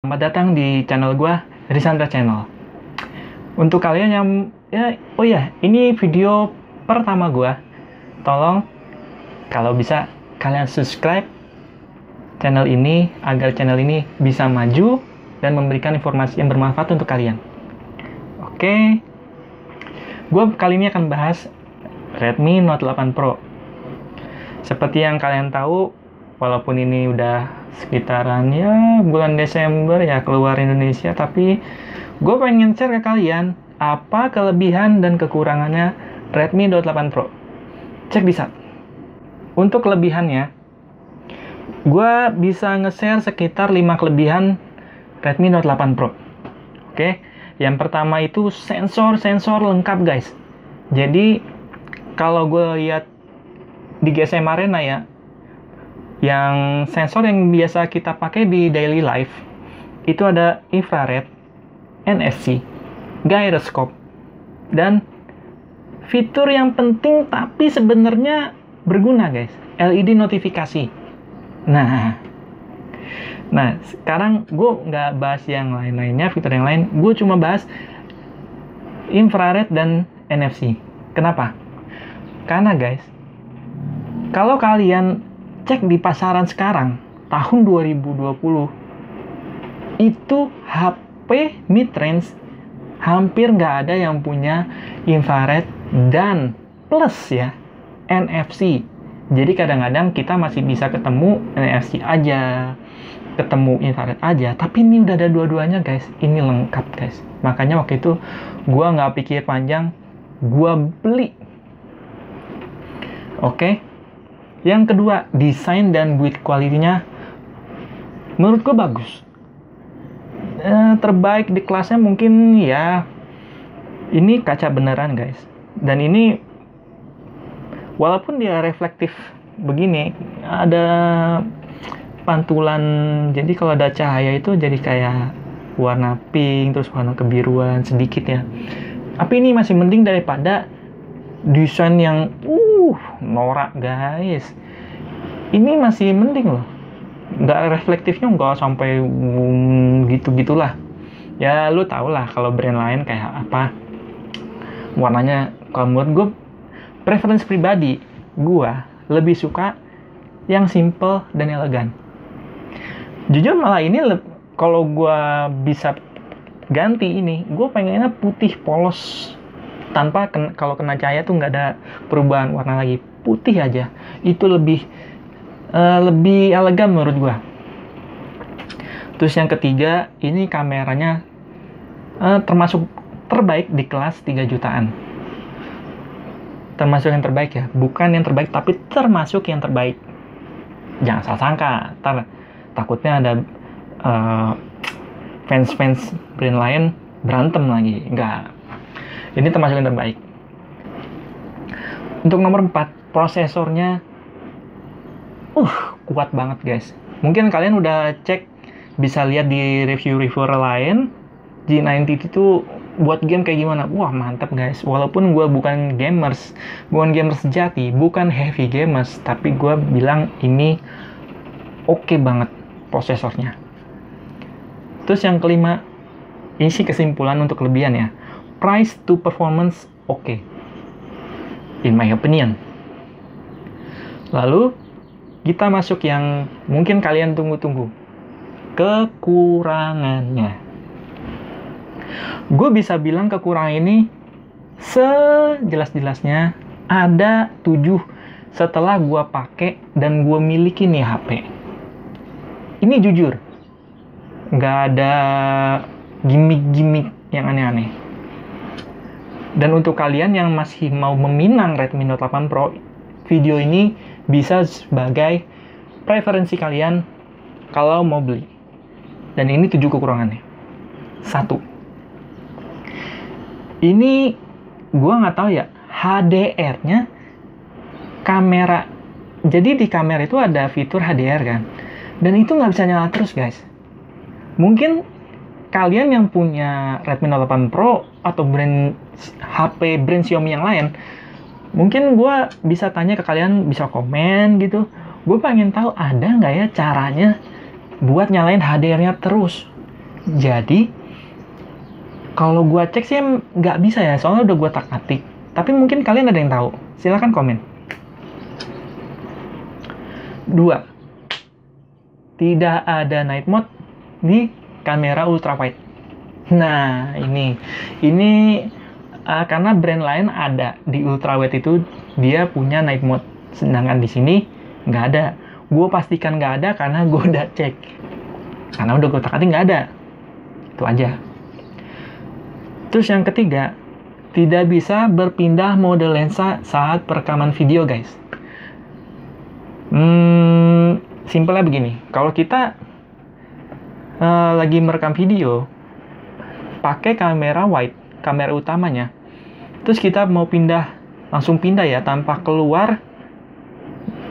Selamat datang di channel gua, Risandra Channel. Untuk kalian yang ini video pertama gua. Tolong kalau bisa kalian subscribe channel ini agar channel ini bisa maju dan memberikan informasi yang bermanfaat untuk kalian. Oke. Gua kali ini akan bahas Redmi Note 8 Pro. Seperti yang kalian tahu, walaupun ini udah sekitaran bulan Desember ya keluar Indonesia, tapi gue pengen share ke kalian apa kelebihan dan kekurangannya Redmi Note 8 Pro. Cek bisa. Untuk kelebihannya, gue bisa nge-share sekitar 5 kelebihan Redmi Note 8 Pro. Oke, yang pertama itu sensor lengkap guys. Jadi kalau gue lihat di GSM Arena ya, yang sensor yang biasa kita pakai di daily life itu ada infrared, NFC, gyroscope, dan fitur yang penting tapi sebenarnya berguna guys, LED notifikasi. Nah sekarang gue nggak bahas yang lain-lainnya, fitur yang lain, gue cuma bahas infrared dan NFC. Kenapa? Karena guys, kalau kalian cek di pasaran sekarang, tahun 2020, itu HP mid-range hampir nggak ada yang punya infrared dan plus ya, NFC. Jadi kadang-kadang kita masih bisa ketemu NFC aja, ketemu infrared aja, tapi ini udah ada dua-duanya guys, ini lengkap guys. Makanya waktu itu gua nggak pikir panjang, gua beli. Oke. Yang kedua, desain dan build quality-nya menurut gue bagus. Terbaik di kelasnya mungkin ya, ini kaca beneran guys. Dan ini walaupun dia reflektif begini, ada pantulan, jadi kalau ada cahaya itu jadi kayak warna pink, terus warna kebiruan sedikit ya. Tapi ini masih mending daripada desain yang norak guys. Ini masih mending loh, nggak reflektifnya nggak sampai gitu-gitulah ya. Lu tau lah kalau brand lain kayak apa warnanya. Kalau menurut gue, preference pribadi gue lebih suka yang simple dan elegan. Jujur malah ini kalau gue bisa ganti ini, gue pengennya putih polos, tanpa kalau kena cahaya tuh nggak ada perubahan warna lagi, putih aja. Itu lebih elegan menurut gua. Terus yang ketiga, ini kameranya termasuk terbaik di kelas 3 jutaan. Termasuk yang terbaik ya, bukan yang terbaik tapi termasuk yang terbaik. Jangan salah sangka, takutnya ada fans brand lain berantem lagi. Enggak. Ini termasuk yang terbaik. Untuk nomor 4, prosesornya kuat banget guys. Mungkin kalian udah cek, bisa lihat di review-reviewer lain, G90 itu buat game kayak gimana. Wah mantap guys. Walaupun gue bukan gamers sejati, bukan heavy gamers, tapi gue bilang ini oke banget prosesornya. Terus yang kelima, ini sih kesimpulan untuk kelebihan ya, price to performance oke, in my opinion. Lalu kita masuk yang mungkin kalian tunggu-tunggu, kekurangannya. Gue bisa bilang kekurangan ini sejelas-jelasnya ada 7 setelah gue pakai dan gue miliki nih HP. Ini jujur, nggak ada gimmick-gimmick yang aneh-aneh. Dan untuk kalian yang masih mau meminang Redmi Note 8 Pro, video ini bisa sebagai preferensi kalian kalau mau beli. Dan ini 7 kekurangannya. 1. Ini gua nggak tahu ya, HDR-nya kamera. Jadi di kamera itu ada fitur HDR kan. Dan itu nggak bisa nyala terus guys. Mungkin kalian yang punya Redmi Note 8 Pro atau HP brand Xiaomi yang lain, mungkin gue bisa tanya ke kalian, bisa komen gitu. Gue pengen tahu ada nggak ya caranya buat nyalain HDR-nya terus. Jadi kalau gua cek sih nggak bisa ya, soalnya udah gua tak-atik. Tapi mungkin kalian ada yang tahu. Silahkan komen. 2. Tidak ada night mode di kamera ultrawide. Nah, ini karena brand lain ada di ultrawide itu dia punya night mode, sedangkan di sini nggak ada. Gue pastikan nggak ada karena gue udah cek, karena udah gue tak-atik nggak ada. Itu aja. Terus yang ketiga, tidak bisa berpindah mode lensa saat perekaman video, guys. Simpelnya begini, kalau kita lagi merekam video pakai kamera wide, kamera utamanya, terus kita mau langsung pindah ya, tanpa keluar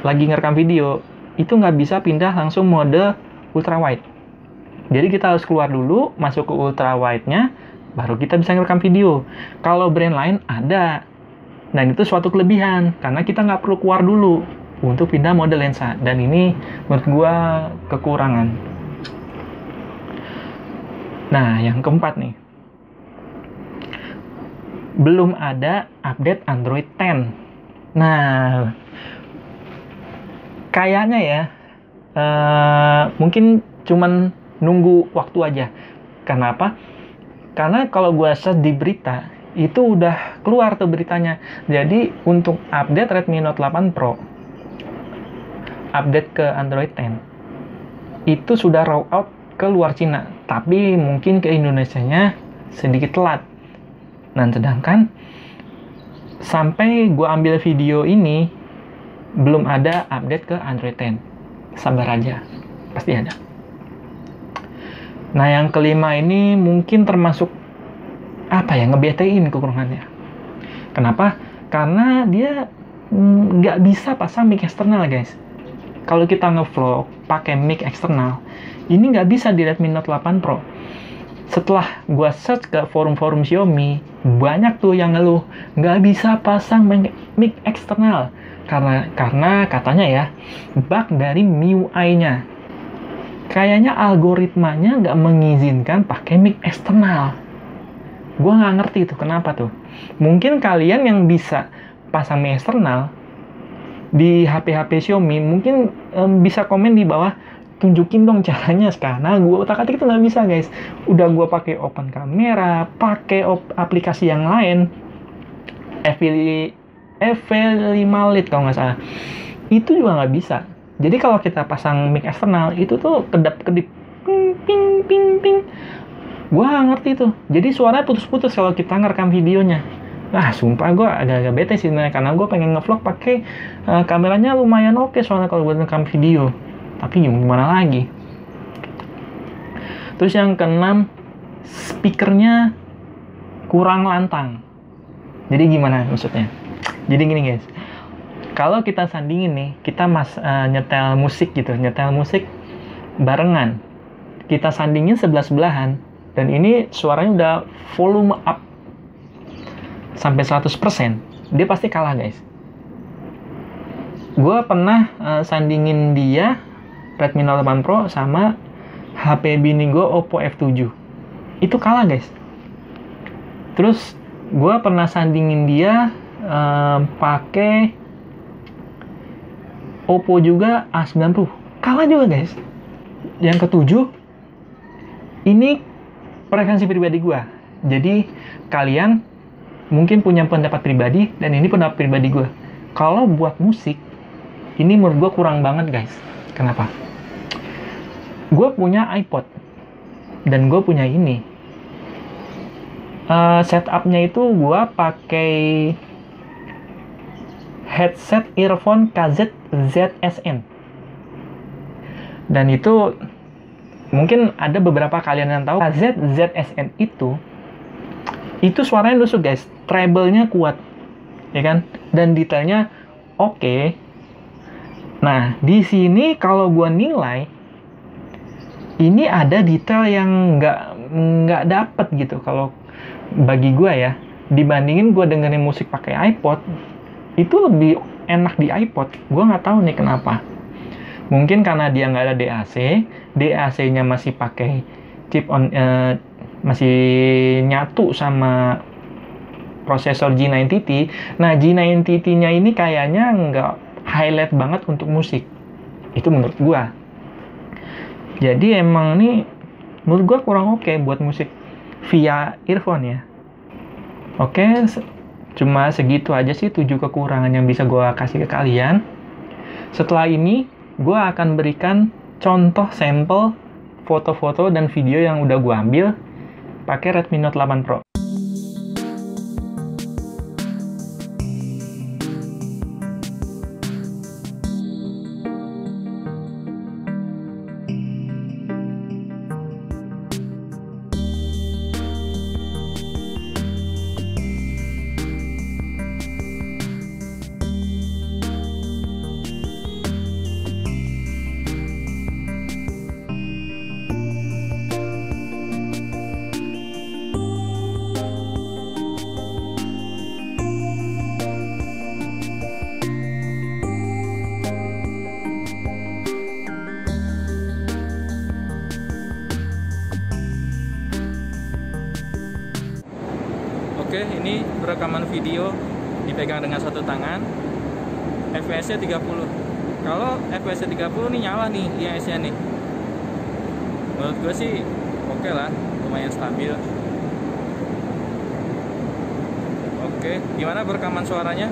lagi ngerekam video, itu nggak bisa pindah langsung mode ultra wide. Jadi kita harus keluar dulu, masuk ke ultra wide-nya, baru kita bisa ngerekam video. Kalau brand lain ada, dan itu suatu kelebihan, karena kita nggak perlu keluar dulu untuk pindah mode lensa, dan ini menurut gua kekurangan. Nah, yang keempat nih, belum ada update Android 10. Nah, kayaknya ya, mungkin cuman nunggu waktu aja. Kenapa? Karena kalau gua search di berita, itu udah keluar tuh beritanya. Jadi untuk update Redmi Note 8 Pro, update ke Android 10, itu sudah roll out ke luar Cina, tapi mungkin ke Indonesianya sedikit telat. Dan sedangkan sampai gue ambil video ini belum ada update ke Android 10. Sabar aja, pasti ada. Nah, yang kelima ini mungkin termasuk ngebetein kekurangannya. Kenapa? Karena dia nggak bisa pasang mic eksternal, guys. Kalau kita ngevlog pakai mic eksternal, ini nggak bisa di Redmi Note 8 Pro. Setelah gua search ke forum-forum Xiaomi, banyak tuh yang ngeluh nggak bisa pasang mic eksternal karena katanya ya bug dari MIUI-nya. Kayaknya algoritmanya nggak mengizinkan pakai mic eksternal. Gua nggak ngerti itu kenapa tuh. Mungkin kalian yang bisa pasang mic eksternal di HP-HP Xiaomi mungkin bisa komen di bawah, tunjukin dong caranya, karena gue otak-atik itu nggak bisa, guys. Udah gue pakai open kamera, pakai aplikasi yang lain, FV5 Lite kalau nggak salah, itu juga nggak bisa. Jadi kalau kita pasang mic eksternal itu tuh kedap-kedip, ping ping ping. Gue nggak ngerti tuh. Jadi suaranya putus-putus kalau kita ngerekam videonya. Sumpah gue agak-agak bete sih sebenarnya, karena gue pengen ngevlog pakai kameranya lumayan oke soalnya kalau buat ngerekam video. Tapi gimana lagi? Terus yang keenam, speakernya kurang lantang. Jadi gimana maksudnya? Jadi gini, guys. Kalau kita sandingin nih, kita nyetel musik barengan. Kita sandingin sebelah-sebelahan, dan ini suaranya udah volume up sampai 100%, dia pasti kalah, guys. Gue pernah sandingin dia Redmi Note 8 Pro sama HP bini gue Oppo F7, itu kalah, guys. Terus gue pernah sandingin dia pakai Oppo juga A90, kalah juga, guys. Yang ketujuh, ini preferensi pribadi gue. Jadi kalian mungkin punya pendapat pribadi, dan ini pendapat pribadi gue. Kalau buat musik, ini menurut gue kurang banget, guys. Kenapa? Gue punya iPod, dan gue punya ini. Setupnya itu gue pakai headset earphone KZ ZSN. Dan itu mungkin ada beberapa kalian yang tahu, KZ ZSN itu suaranya nusuk, guys. Treble-nya kuat, ya kan? Dan detailnya oke. Nah, di sini kalau gua nilai, ini ada detail yang nggak dapet gitu. Kalau bagi gua ya, dibandingin gua dengerin musik pakai iPod, itu lebih enak di iPod. Gua nggak tahu nih kenapa. Mungkin karena dia nggak ada DAC-nya masih pakai masih nyatu sama prosesor G9TT. Nah, G9TT-nya ini kayaknya nggak highlight banget untuk musik. Itu menurut gua. Jadi emang ini menurut gua kurang oke buat musik via earphone ya. Oke, cuma segitu aja sih 7 kekurangan yang bisa gua kasih ke kalian. Setelah ini, gua akan berikan contoh sampel foto-foto dan video yang udah gua ambil pakai Redmi Note 8 Pro. Oke, ini rekaman video dipegang dengan satu tangan, fps-nya 30. Kalau fps-nya 30 nih nyala nih IIS-nya nih. Menurut gue sih oke lah, lumayan stabil. Oke, gimana perekaman suaranya?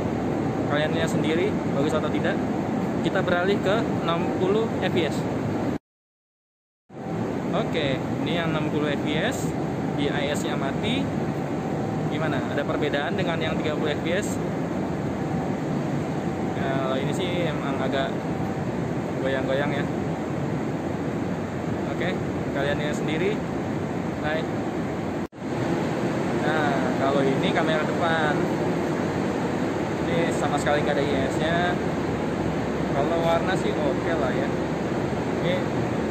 Kalian lihat sendiri, bagus atau tidak? Kita beralih ke 60 fps. Oke, ini yang 60 fps, IIS-nya mati. Gimana? Ada perbedaan dengan yang 30 fps? Kalau ini sih emang agak goyang-goyang ya. Oke, kalian lihat sendiri. Hai. Nah, kalau ini kamera depan, ini sama sekali nggak ada IIS-nya. Kalau warna sih oke lah ya. Ini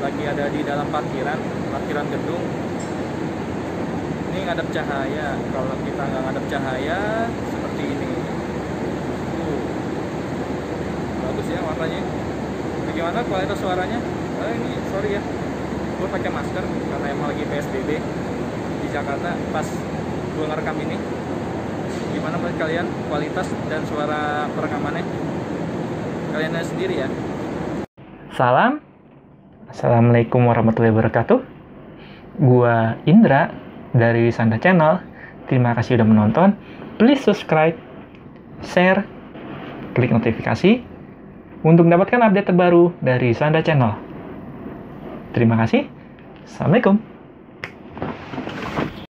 lagi ada di dalam parkiran gedung. Ini ngadep cahaya. Kalau kita nggak ngadep cahaya seperti ini, bagus ya warnanya. Bagaimana kualitas suaranya? Ini sorry ya, gue pakai masker karena emang lagi PSBB di Jakarta pas gue ngerekam ini. Gimana menurut kalian kualitas dan suara perekamannya? Kalian lihat sendiri ya. Salam, assalamualaikum warahmatullahi wabarakatuh. Gua Indra dari Sanda Channel. Terima kasih udah menonton. Please subscribe, share, klik notifikasi untuk mendapatkan update terbaru dari Sanda Channel. Terima kasih. Assalamualaikum.